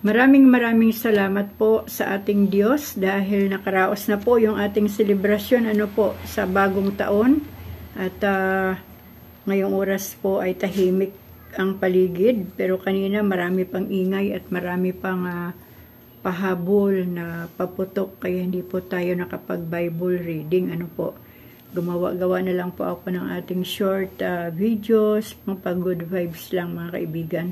Maraming salamat po sa ating Diyos dahil nakaraos na po yung ating selebrasyon sa bagong taon at ngayong oras po ay tahimik ang paligid pero kanina marami pang ingay at marami pang pahabol na paputok kaya hindi po tayo nakapag-Bible reading gawa na lang po ako ng ating short videos, pang good vibes lang mga kaibigan.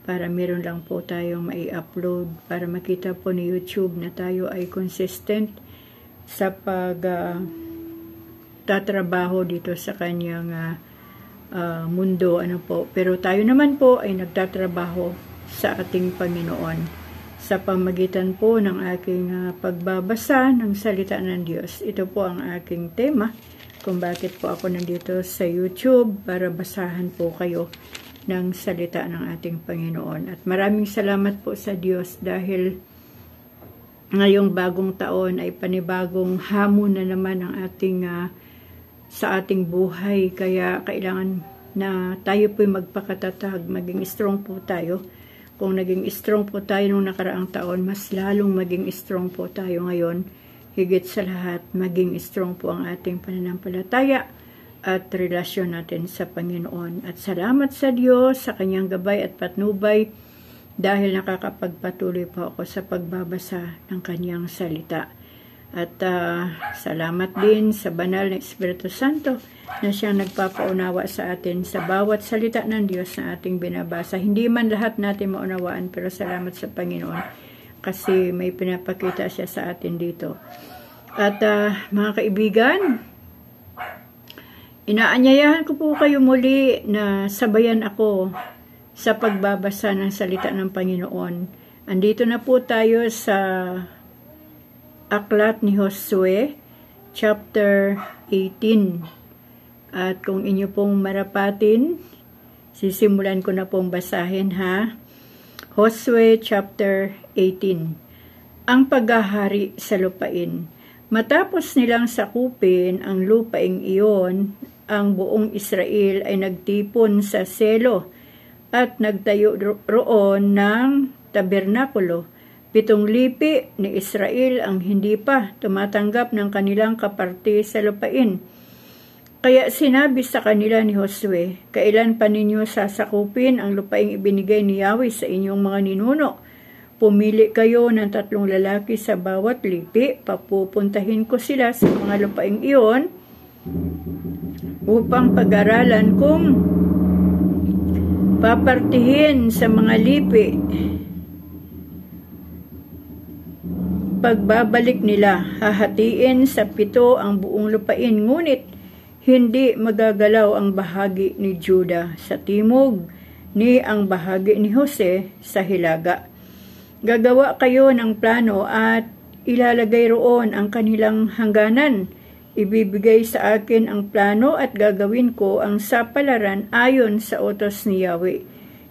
Para meron lang po tayong mai-upload para makita po ni YouTube na tayo ay consistent sa tatrabaho dito sa kanyang mundo pero tayo naman po ay nagtatrabaho sa ating Panginoon sa pamagitan po ng aking pagbabasa ng salita ng Diyos. Ito po ang aking tema kung bakit po ako nandito sa YouTube para basahan po kayo ng salita ng ating Panginoon. At maraming salamat po sa Diyos dahil ngayong bagong taon ay panibagong hamon na naman ang ating sa ating buhay. Kaya kailangan na tayo po'y magpakatatag, maging strong po tayo. Kung naging strong po tayo nung nakaraang taon, mas lalong maging strong po tayo ngayon. Higit sa lahat, maging strong po ang ating pananampalataya at relasyon natin sa Panginoon. At salamat sa Diyos sa kanyang gabay at patnubay dahil nakakapagpatuloy po ako sa pagbabasa ng kanyang salita. At salamat din sa banal na Espiritu Santo na siyang nagpapaunawa sa atin sa bawat salita ng Diyos na ating binabasa. Hindi man lahat natin maunawaan pero salamat sa Panginoon kasi may pinapakita siya sa atin dito. At mga kaibigan, inaanyayahan ko po kayo muli na sabayan ako sa pagbabasa ng salita ng Panginoon. Andito na po tayo sa Aklat ni Josue, chapter 18. At kung inyo pong marapatin, sisimulan ko na pong basahin Josue chapter 18. Ang paghahari sa lupain. Matapos nilang sakupin ang lupaing iyon, ang buong Israel ay nagtipon sa Selo at nagtayo roon ng tabernakulo. 7 lipi ni Israel ang hindi pa tumatanggap ng kanilang kaparte sa lupain. Kaya sinabi sa kanila ni Josue, kailan pa ninyo sasakupin ang lupaing ibinigay ni Yahweh sa inyong mga ninuno? Pumili kayo ng 3 lalaki sa bawat lipi, papupuntahin ko sila sa mga lupaing iyon upang pag-aralan kung papartihin sa mga lipi. Pagbabalik nila, hahatiin sa 7 ang buong lupain, ngunit hindi magagalaw ang bahagi ni Juda sa timog, ni ang bahagi ni Jose sa hilaga. Gagawa kayo ng plano at ilalagay roon ang kanilang hangganan. Ibibigay sa akin ang plano at gagawin ko ang sapalaran ayon sa utos ni Yahweh.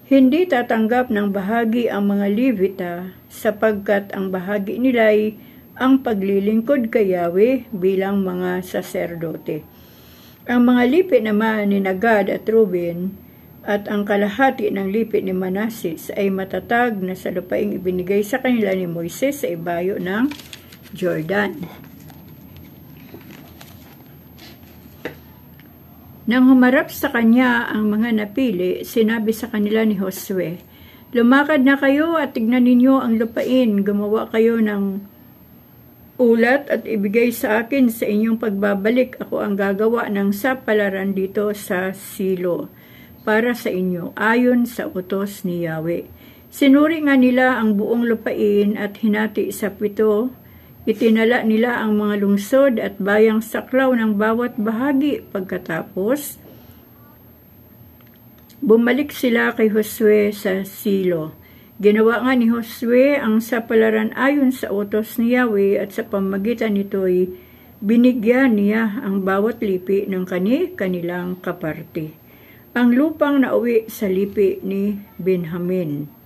Hindi tatanggap ng bahagi ang mga Levita sapagkat ang bahagi nila'y ang paglilingkod kay Yahweh bilang mga saserdote. Ang mga lipi naman ni Gad at Ruben at ang kalahati ng lipi ni Manases ay matatag na sa lupaing ibinigay sa kanila ni Moises sa ibayo ng Jordan. Nang humarap sa kanya ang mga napili, sinabi sa kanila ni Josue, lumakad na kayo at tignan ninyo ang lupain, gumawa kayo ng ulat at ibigay sa akin sa inyong pagbabalik. Ako ang gagawa ng sapalaran dito sa Silo para sa inyo, ayon sa utos ni Yahweh. Sinuri nga nila ang buong lupain at hinati sa 7. Itinala nila ang mga lungsod at bayang saklaw ng bawat bahagi. Pagkatapos, bumalik sila kay Josue sa Silo. Ginawa nga ni Josue ang sapalaran ayon sa utos ni Yahweh at sa pamagitan nito'y binigyan niya ang bawat lipi ng kanilang kaparte. Ang lupang nauwi sa lipi ni Benjamin.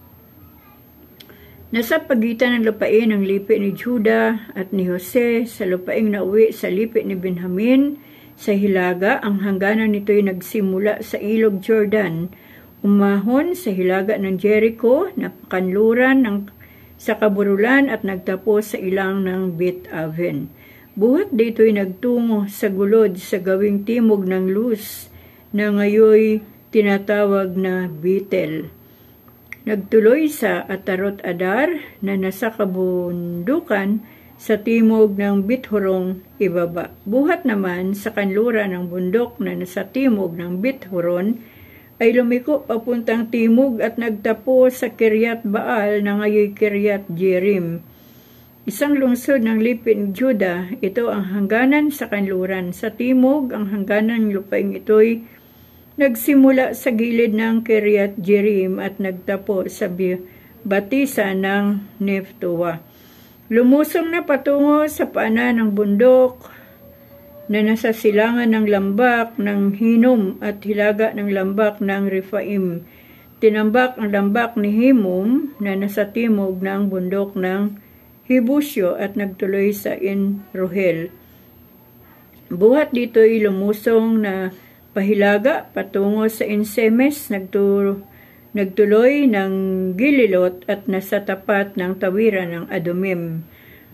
Nasa pagitan ng lupain ng lipi ni Juda at ni Jose sa lupaing nauwi sa lipi ni Benjamin sa hilaga. Ang hangganan nito'y nagsimula sa ilog Jordan, umahon sa hilaga ng Jericho, napakanluran ng sa Kaburulan at nagtapos sa ilang ng Bet Aven. Buhat dito'y nagtungo sa gulod sa gawing timog ng Luz na ngayoy tinatawag na Betel. Nagtuloy sa Atarot Adar na nasa kabundukan sa timog ng Bithorong ibaba. Buhat naman sa kanluran ng bundok na nasa timog ng Bithoron ay lumiko papuntang timog at nagtapo sa Kiryat Baal na ngayoy Kiryat Jearim. Isang lungsod ng lipi ni Juda, ito ang hangganan sa kanluran. Sa timog, ang hangganan ng lupaing ito'y nagsimula sa gilid ng Kiryat Jearim at nagtapo sa batisa ng Neftoa. Lumusong na patungo sa paanan ng bundok na nasa silangan ng lambak ng Hinnom at hilaga ng lambak ng Rephaim. Tinambak ang lambak ni Hinnom na nasa timog ng bundok ng Hibusyo at nagtuloy sa En-Rohel. Buhat dito'y lumusong na pahilaga patungo sa En-Semes, nagtuloy ng Gililot at nasa tapat ng tawiran ng Adumim.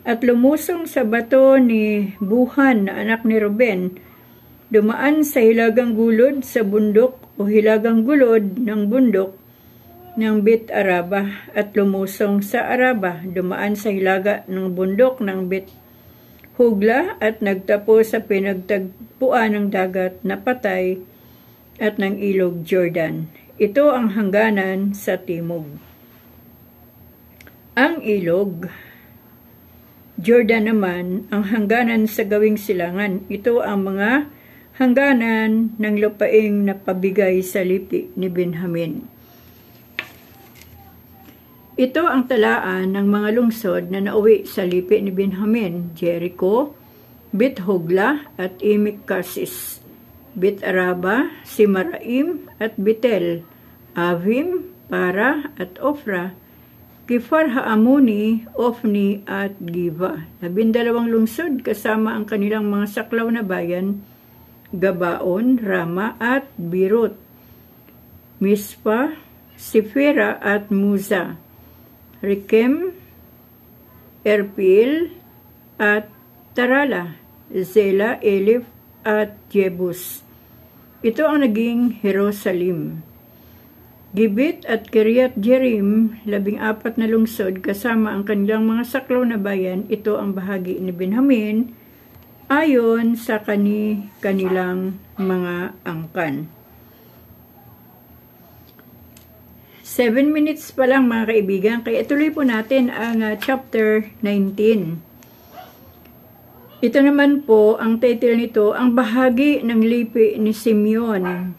At lumusong sa bato ni Buhan na anak ni Ruben, dumaan sa hilagang gulod sa bundok o hilagang gulod ng bundok ng Bet Araba at lumusong sa Araba, dumaan sa hilaga ng bundok ng Bet Hogla at nagtapo sa pinagtagpuan ng dagat na patay at ng ilog Jordan. Ito ang hangganan sa timog. Ang ilog Jordan naman ang hangganan sa gawing silangan. Ito ang mga hangganan ng lupaing napabigay sa lipi ni Benjamin. Ito ang talaan ng mga lungsod na nauwi sa lipi ni Benjamin: Jericho, Bet Hogla at Emek Kasis, Bet Araba, Simaraim at Betel, Avim, Para at Ofra, Kifar Haamoni, Ofni at Giva. 12 lungsod kasama ang kanilang mga saklaw na bayan: Gabaon, Rama at Birut, Mispa, Sifera at Muza, Rekem, Erpil at Tarala, Zela, Elif at Jebus. Ito ang naging Jerusalem. Gibit at Kiryat Jearim, 14 na lungsod kasama ang kanilang mga saklaw na bayan. Ito ang bahagi ni Benjamin ayon sa kanilang mga angkan. 7 minutes pa lang mga kaibigan, kaya ituloy po natin ang chapter 19. Ito naman po, ang title nito, ang bahagi ng lipi ni Simeon.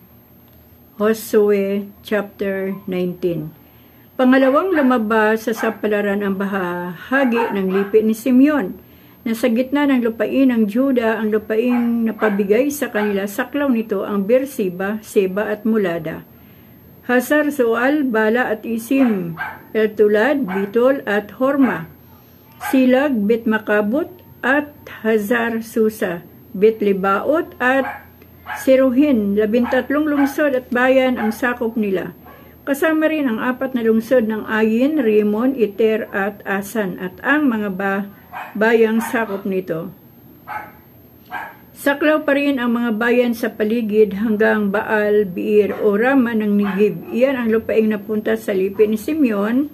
Josue chapter 19. Pangalawang lumabas sa sapalaran ang bahagi ng lipi ni Simeon. Nasa gitna ng lupain ng Juda, ang lupain na pabigay sa kanila, saklaw nito ang Beersheba, Seba at Mulada, Hazar Zoal, Bala at Isim, Eltulad, Bitol at Horma, Silag, Bet Makabot at Hazar Susa, Bet Libaot at Seruhin. 13 lungsod at bayan ang sakop nila. Kasama rin ang 4 na lungsod ng Ayin, Rimon, Iter at Asan at ang mga bayang sakop nito. Saklaw pa rin ang mga bayan sa paligid hanggang Baal, Beer o Rama ng Nigib. Iyan ang lupaing napunta sa lipi ni Simeon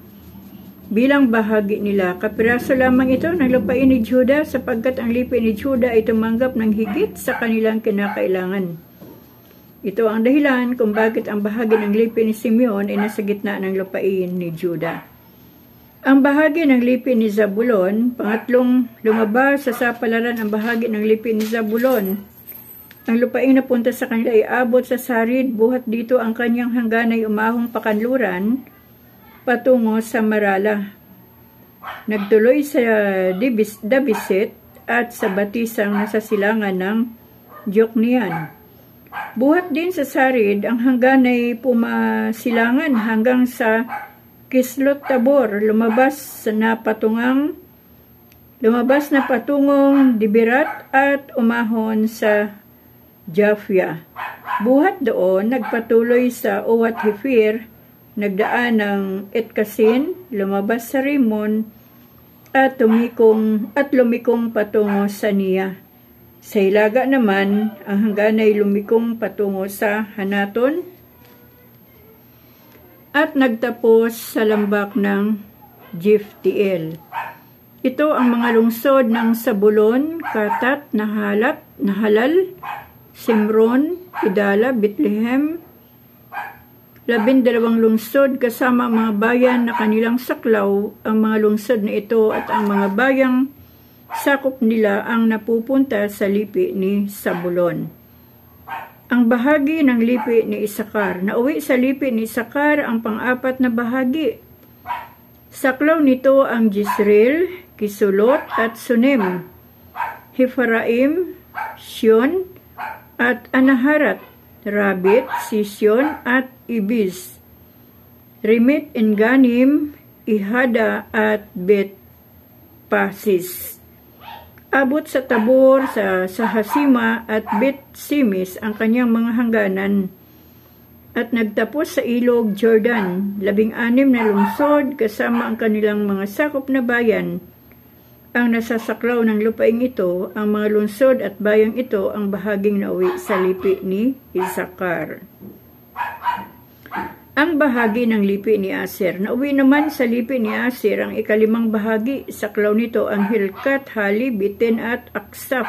bilang bahagi nila. Kapiraso lamang ito ng lupain ni Juda sapagkat ang lipi ni Juda ay tumanggap ng higit sa kanilang kinakailangan. Ito ang dahilan kung bakit ang bahagi ng lipi ni Simeon ay nasa gitna ng lupain ni Juda. Ang bahagi ng lipi ni Zabulon, pangatlong lumabas sa sapalaran ang bahagi ng lipi ni Zabulon. Ang lupaing napunta sa kanila ay abot sa Sarid, buhat dito ang kanyang hanggan ay umahong pakanluran patungo sa Marala. Nagtuloy sa Dabiset at sa batisang nasa silangan ng Jokneam. Buhat din sa Sarid, ang hanggan ay pumasilangan hanggang sa Kislot Tabor, lumabas na patungong Dibirat at umahon sa Japhia. Buhat doon, nagpatuloy sa Uwat Hefir nagdaan ng Etkasin, lumabas sa Rimon, at lumikong patungo sa Nia. Sa hilaga naman, ang hangganay lumikong patungo sa Hanaton at nagtapos sa lambak ng Jiftiel. Ito ang mga lungsod ng Sabulon, Katat, Nahalal, Simron, Idala, Bethlehem, 12 lungsod kasama ang mga bayan na kanilang saklaw. Ang mga lungsod na ito at ang mga bayang sakop nila ang napupunta sa lipi ni Sabulon. Ang bahagi ng lipi ni Isakar. Nauwi sa lipi ni Isakar ang pang-apat na bahagi. Saklaw nito ang Jezreel, Kisulot at Sunem, Hifaraim, Sion at Anaharat, Rabit, Sisyon at Ibis, Rimit, Enganim, Ihada at Bet-Pasis. Abot sa Tabor, sa Hasima at Bet-Simis ang kanyang mga hangganan at nagtapos sa ilog Jordan, 16 na lungsod kasama ang kanilang mga sakop na bayan. Ang nasasaklaw ng lupaing ito, ang mga lungsod at bayang ito ang bahaging nauwi sa lipi ni Isakar. Ang bahagi ng lipi ni Aser. Nauwi naman sa lipi ni Aser ang ikalimang bahagi. Saklaw nito ang Hilkat, Hali, Bitin at Aksaf.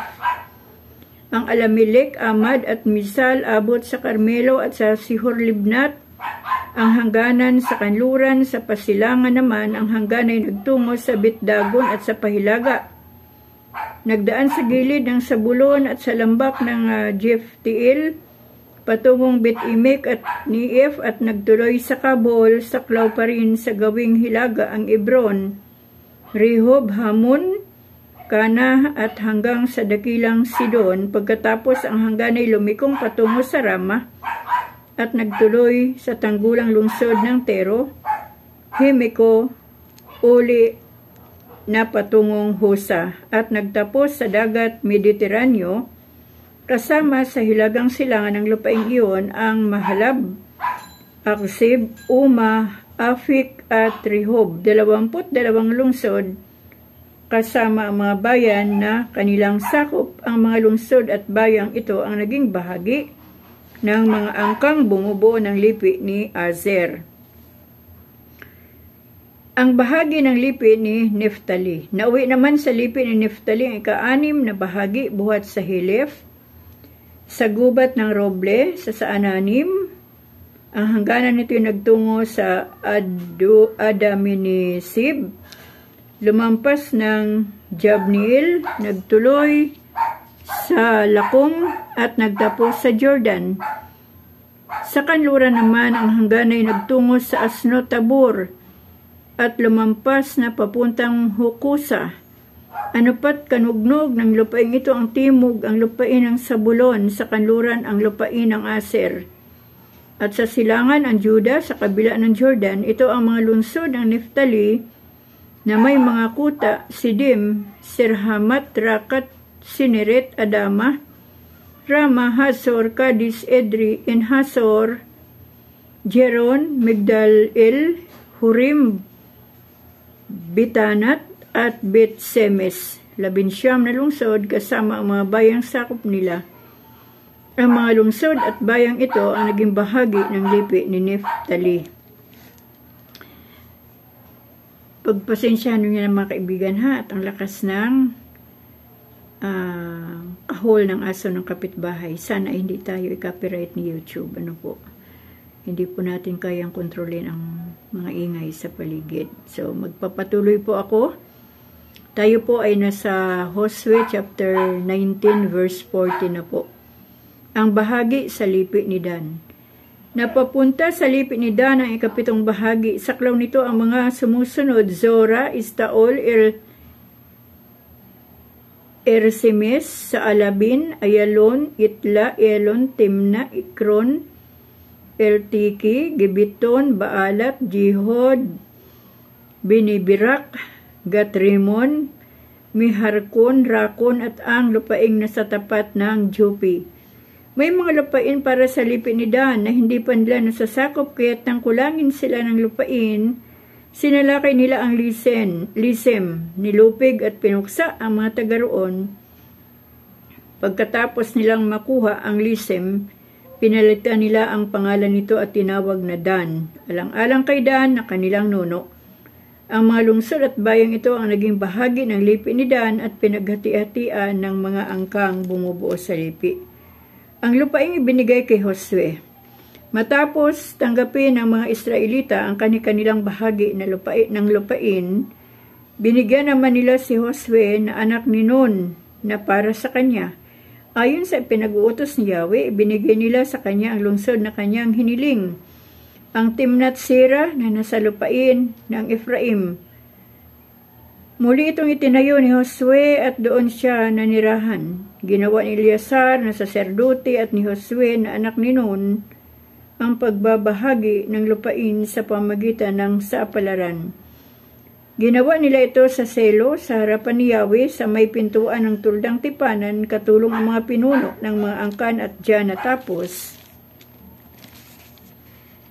Ang Alamilik, Amad at Misal abot sa Carmelo at sa Sihor Libnat. Ang hangganan sa kanluran sa pasilangan naman, ang hanggan ay nagtungo sa Bitdagon at sa Pahilaga. Nagdaan sa gilid ng Sabulon at sa lambak ng Jeftiel, patungong Bet-Imek at Nief at nagtuloy sa Kabul, saklaw pa rin sa gawing hilaga ang Ebron, Rehob, Hamun, Kana at hanggang sa dakilang Sidon. Pagkatapos ang hanggan ay lumikong patungo sa Rama at nagtuloy sa tanggulang lungsod ng Tero, Himiko, uli na patungong Husa at nagtapos sa dagat Mediteraneo kasama sa hilagang silangan ng lupaing iyon ang Mahalab, Aksib, Uma, Afik at Rehob, 22 lungsod kasama ang mga bayan na kanilang sakop. Ang mga lungsod at bayang ito ang naging bahagi ng mga angkang bumubuo ng lipi ni Aser. Ang bahagi ng lipi ni Neftali. Nauwi naman sa lipi ni Neftali ang ika-6 na bahagi buhat sa Hilef, sa gubat ng Roble, sa Saananim. Ang hangganan nito ay nagtungo sa Adaminisib, lumampas ng Jabneel, nagtuloy sa Lakong at nagtapos sa Jordan. Sa kanluran naman, ang hanggan ay nagtungo sa Asno-Tabor at lumampas na papuntang Hukusa. Anupat kanugnog ng lupain ito ang timog, ang lupain ng Sabulon, sa kanluran ang lupain ng Aser. At sa silangan ang Juda sa kabila ng Jordan. Ito ang mga lungsod ng Neftali na may mga kuta, Sidim, Sirhamat, Rakat, Sineret, Adama, Rama, Hasor, Kadis, Edri, Enhasor, Jeron, Migdal-El, Hurim, Bitanat, at Bet-Semes, 19 na lungsod kasama ang mga bayang sakop nila. Ang mga lungsod at bayang ito ang naging bahagi ng lipi ni Neftali. Pagpasensyahan niyo na mga kaibigan ha, at ang lakas ng kahol ng aso ng kapitbahay. Sana hindi tayo i-copyright ni YouTube. Ano po? Hindi po natin kayang kontrolin ang mga ingay sa paligid. So, magpapatuloy po ako. Tayo po ay nasa Hosea chapter 19 verse 40 na po. Ang bahagi sa lipi ni Dan. Napapunta sa lipi ni Dan ang ikapitong bahagi. Saklaw nito ang mga sumusunod: Zora, Istaol, Ersemes, sa Alabin, Ayalon, Itla, Elon, Timna, Ikron, Eltiki, Gibeton, Baalat, Jihod, Binibirak, Gatrimon, Miharkon, Rakon at ang lupaing nasa tapat ng Jupi. May mga lupain para sa lipi ni Dan na hindi pa nila nasasakop, kaya't nang kulangin sila ng lupain, sinalakay nila ang lisem, nilupig at pinuksa ang mga taga roon. Pagkatapos nilang makuha ang lisem, pinalitan nila ang pangalan nito at tinawag na Dan, alang-alang kay Dan na kanilang nuno. Ang mga lungsod at bayang ito ang naging bahagi ng lipi ni Dan at pinaghati-hatian ng mga angkang bumubuo sa lipi. Ang lupaing ibinigay kay Josue. Matapos tanggapin ng mga Israelita ang kanilang bahagi ng lupain, binigyan naman nila si Josue na anak ni Nun na para sa kanya. Ayon sa pinag-uutos ni Yahweh, ibinigay nila sa kanya ang lungsod na kanyang hiniling, ang Timnat Sera na nasa lupain ng Ephraim. Muli itong itinayo ni Josue at doon siya nanirahan. Ginawa ni Eleazar na saserdote at ni Josue na anak ni Nun ang pagbabahagi ng lupain sa pamagitan ng saapalaran. Ginawa nila ito sa Selo, sa harapan ni Yahweh, sa may pintuan ng tuldang tipanan, katulong ang mga pinuno ng mga angkan at diyan natapos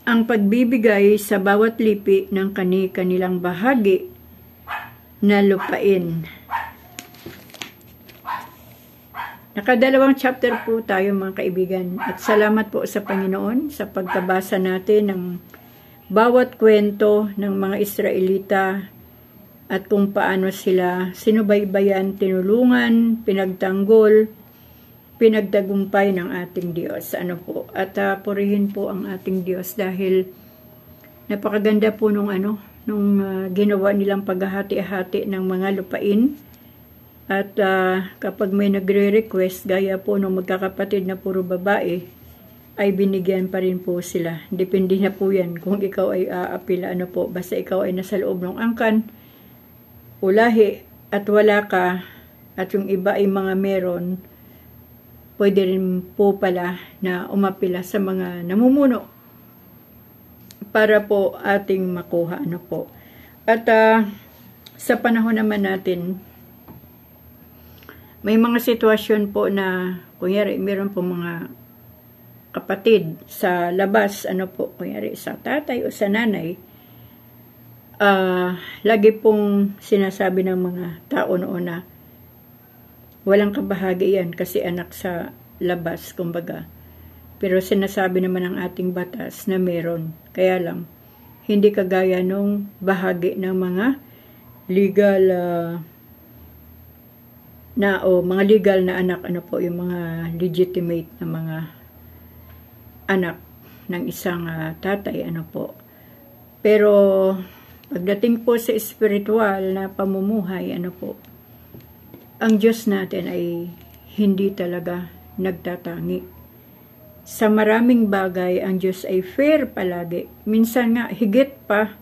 ang pagbibigay sa bawat lipi ng kanilang bahagi na lupain. Nakadalawang chapter po tayo mga kaibigan at salamat po sa Panginoon sa pagkabasa natin ng bawat kwento ng mga Israelita at kung paano sila sinubaybayan, tinulungan, pinagtanggol, pinagtagumpay ng ating Diyos. At purihin po ang ating Diyos dahil napakaganda po nung ginawa nilang paghahati-hati ng mga lupain. At kapag may nagre-request, gaya po nung magkakapatid na puro babae, ay binigyan pa rin po sila. Depende na po yan kung ikaw ay aapila, basta ikaw ay nasa loob ng angkan, ulahi, at wala ka, at yung iba ay mga meron, pwede rin po pala na umapila sa mga namumuno para po ating makuha. At sa panahon naman natin, may mga sitwasyon po na, kunyari, meron po mga kapatid sa labas, kunyari, sa tatay o sa nanay, lagi pong sinasabi ng mga tao noon na walang kabahagi yan kasi anak sa labas, kumbaga. Pero sinasabi naman ng ating batas na meron. Kaya lang, hindi kagaya nung bahagi ng mga legal mga legal na anak, yung mga legitimate na mga anak ng isang tatay, Pero, pagdating po sa spiritual na pamumuhay, ang Diyos natin ay hindi talaga nagtatangi. Sa maraming bagay, ang Diyos ay fair palagi. Minsan nga, higit pa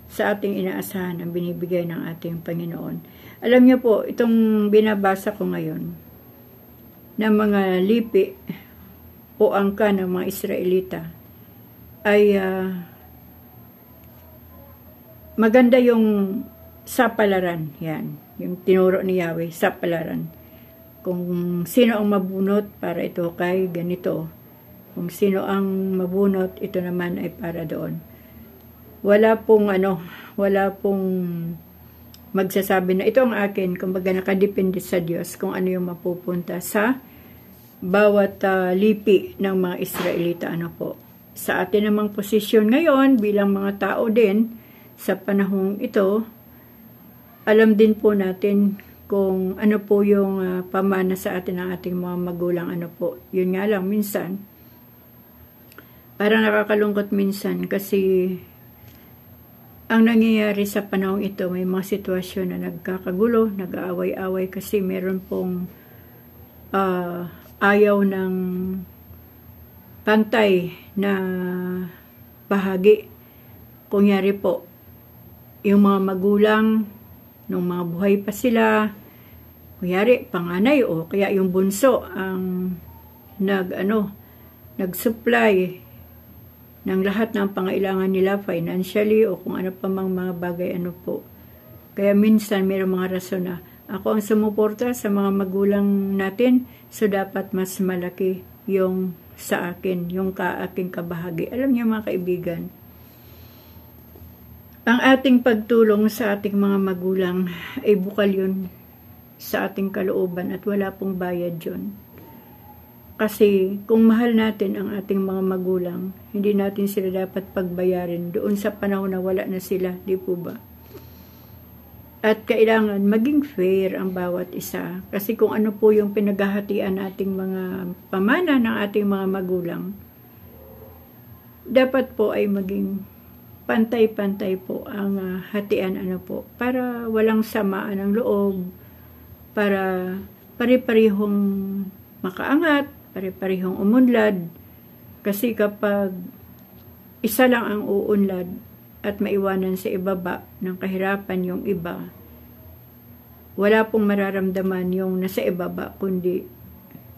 sa ating inaasahan ang binibigay ng ating Panginoon. Alam niyo po, itong binabasa ko ngayon na mga lipi o angka ng mga Israelita ay maganda yung sapalaran. Yan, yung tinuro ni Yahweh, sapalaran. Kung sino ang mabunot para ito kay ganito. Kung sino ang mabunot, ito naman ay para doon. Wala pong magsasabi na ito ang akin, kumbaga nakadepende sa Diyos kung ano yung mapupunta sa bawat lipi ng mga Israelita. Sa atin namang posisyon ngayon bilang mga tao din sa panahong ito, alam din po natin kung ano po yung pamana sa atin ng ating mga magulang. Yun nga lang minsan parang nakakalungkot minsan kasi ang nangyayari sa panahong ito, may mga sitwasyon na nagkakagulo, nag-aaway-away kasi meron pong ayaw ng pantay na bahagi. Kunyari po, yung mga magulang, nung mga buhay pa sila, kunyari, panganay o kaya yung bunso ang nag-supply ng lahat ng pangailangan nila financially o kung ano pa mang mga bagay po. Kaya minsan mayroong mga rason na ako ang sumuporta sa mga magulang natin, so dapat mas malaki yung sa akin, yung aking kabahagi. Alam niyo mga kaibigan, ang ating pagtulong sa ating mga magulang ay bukal yun sa ating kalooban at wala pong bayad yun. Kasi kung mahal natin ang ating mga magulang, hindi natin sila dapat pagbayarin doon sa panahon na wala na sila, di po ba? At kailangan maging fair ang bawat isa. Kasi kung ano po yung pinaghahatian nating mga pamana ng ating mga magulang, dapat po ay maging pantay-pantay po ang hatian po, para walang samaan ng loob, para pare-parehong makaangat, pare-parehong umunlad. Kasi kapag isa lang ang uunlad at maiwanan sa ibaba ng kahirapan yung iba, wala pong mararamdaman yung nasa ibaba, kundi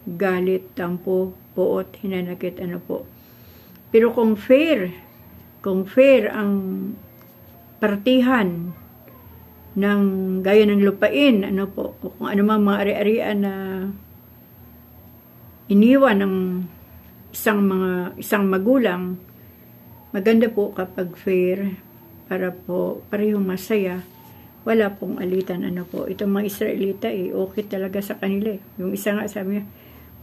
galit, tampo, poot, hinanakit, po. Pero kung fair ang partihan ng gaya ng lupain, po, o kung ano mang mga ari-arian na iniwan ng isang magulang, maganda po kapag fair, para po parehong masaya, wala pong alitan, po. Itong mga Israelita, okay talaga sa kanila. Yung isa nga sabi niya,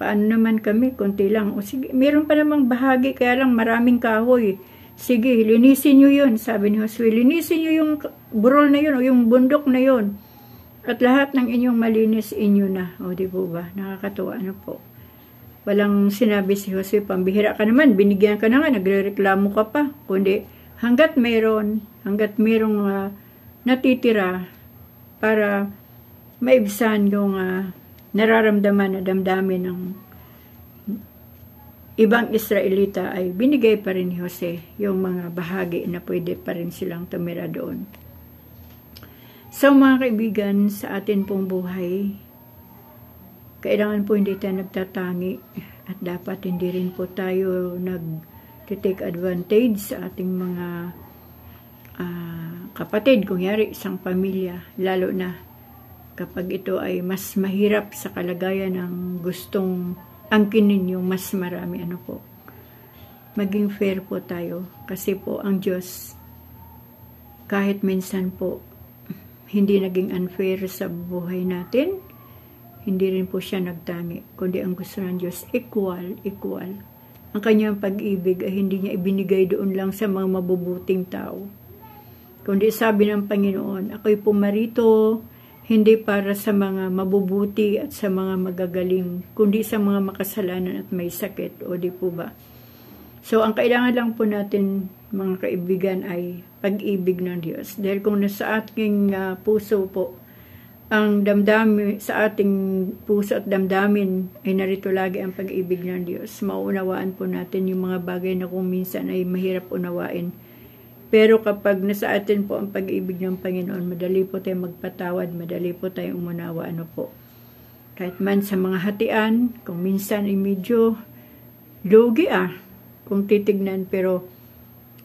paano naman kami, konti lang. O sige, meron pa namang bahagi, kaya lang maraming kahoy. Sige, linisin nyo yun, sabi ni Josue. Linisin nyo yung burol na yun, o yung bundok na yun. At lahat ng inyong malinis, inyo na. O, di po ba? Nakakatuwa, po. Walang sinabi si Josue, pambihira ka naman, binigyan ka na nga, nagre-reklamo ka pa. Kundi, hanggat merong natitira para maibsan yung nararamdaman na damdamin ng ibang Israelita, ay binigay pa rin ni Jose yung mga bahagi na pwede pa rin silang tumira doon. So mga kaibigan, sa atin pong buhay, kailangan po hindi tayo nagtatangi at dapat hindi rin po tayo nag-take advantage sa ating mga kapatid, kunyari isang pamilya, lalo na kapag ito ay mas mahirap sa kalagayan ng gustong angkinin yung mas marami, po. Maging fair po tayo, kasi po ang Diyos, kahit minsan po hindi naging unfair sa buhay natin, hindi rin po siya nagtangi, kundi ang gusto ng Diyos, equal. Ang kanyang pag-ibig ay hindi niya ibinigay doon lang sa mga mabubuting tao, kundi sabi ng Panginoon, ako'y pumarito hindi para sa mga mabubuti at sa mga magagaling, kundi sa mga makasalanan at may sakit, o di po ba? So, ang kailangan lang po natin, mga kaibigan, ay pag-ibig ng Diyos. Dahil kung nasa ating puso po, ang damdamin, sa ating puso at damdamin, ay narito lagi ang pag-ibig ng Diyos. Mauunawaan po natin yung mga bagay na kung minsan ay mahirap unawain. Pero kapag nasa atin po ang pag-ibig ng Panginoon, madali po tayong magpatawad, madali po tayong umunawa, po. Kahit man sa mga hatian, kung minsan ay medyo lugi kung titignan, pero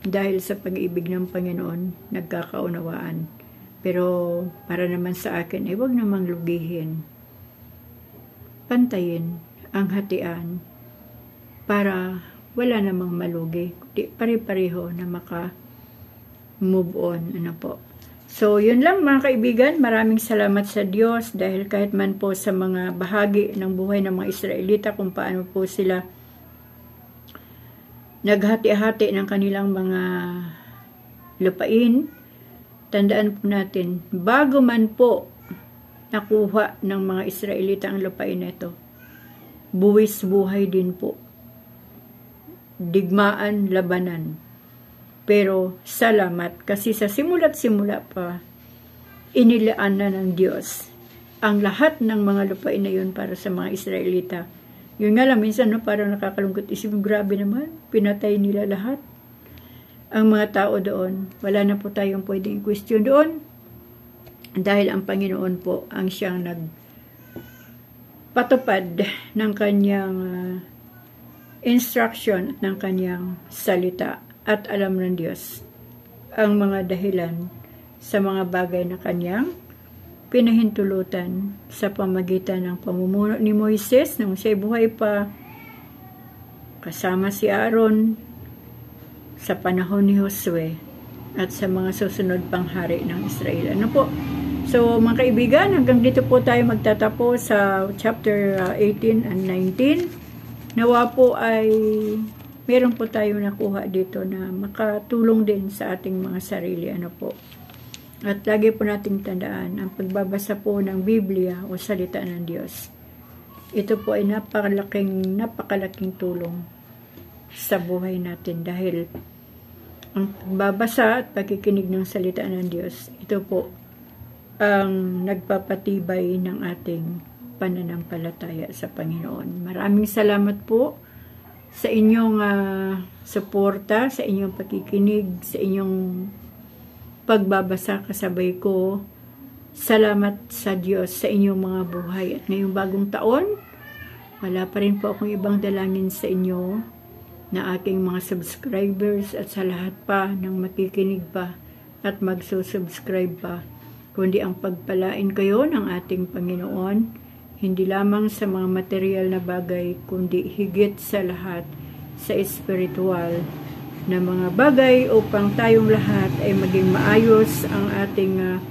dahil sa pag-ibig ng Panginoon, nagkakaunawaan. Pero para naman sa akin, ay huwag namang lugihin. Pantayin ang hatian para wala namang malugi. Pare-pareho na move on, po. So, yun lang mga kaibigan. Maraming salamat sa Diyos dahil kahit man po sa mga bahagi ng buhay ng mga Israelita kung paano po sila naghati-hati ng kanilang mga lupain, tandaan po natin, bago man po nakuha ng mga Israelita ang lupain na ito, buwis buhay din po. Digmaan, labanan. Pero salamat kasi sa simula't simula pa, inilaan na ng Diyos ang lahat ng mga lupain na yun para sa mga Israelita. Yun nga lang, minsan parang nakakalungkot isip, grabe naman, pinatay nila lahat. Ang mga tao doon, wala na po tayong pwedeng question doon, dahil ang Panginoon po ang siyang nagpatupad ng kanyang instruction at ng kanyang salita. At alam ng Diyos ang mga dahilan sa mga bagay na kanyang pinahintulutan sa pamagitan ng pamumuno ni Moises nung siya'y buhay pa, kasama si Aaron sa panahon ni Josue at sa mga susunod pang hari ng Israel. Ano po? So mga kaibigan, hanggang dito po tayo magtatapos sa chapter 18 and 19. Nawa po ay meron po tayo nakuha dito na makatulong din sa ating mga sarili. Ano po? At lagi po nating tandaan, ang pagbabasa po ng Biblia o salita ng Diyos, ito po ay napakalaking tulong sa buhay natin dahil ang pagbabasa at pagkikinig ng salita ng Diyos, ito po ang nagpapatibay ng ating pananampalataya sa Panginoon. Maraming salamat po sa inyong suporta, sa inyong pakikinig, sa inyong pagbabasa kasabay ko. Salamat sa Diyos sa inyong mga buhay. At ngayong bagong taon, wala pa rin po akong ibang dalangin sa inyo na aking mga subscribers at sa lahat pa ng makikinig pa at magsusubscribe pa, kundi ang pagpalain kayo ng ating Panginoon, hindi lamang sa mga material na bagay, kundi higit sa lahat sa espiritual na mga bagay upang tayong lahat ay maging maayos ang ating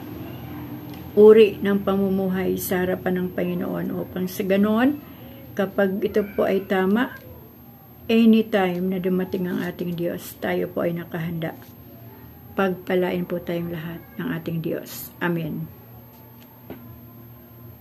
uri ng pamumuhay sa harapan ng Panginoon, upang sa ganon, kapag ito po ay tama, anytime na dumating ang ating Diyos, tayo po ay nakahanda. Pagpalain po tayong lahat ng ating Diyos. Amen.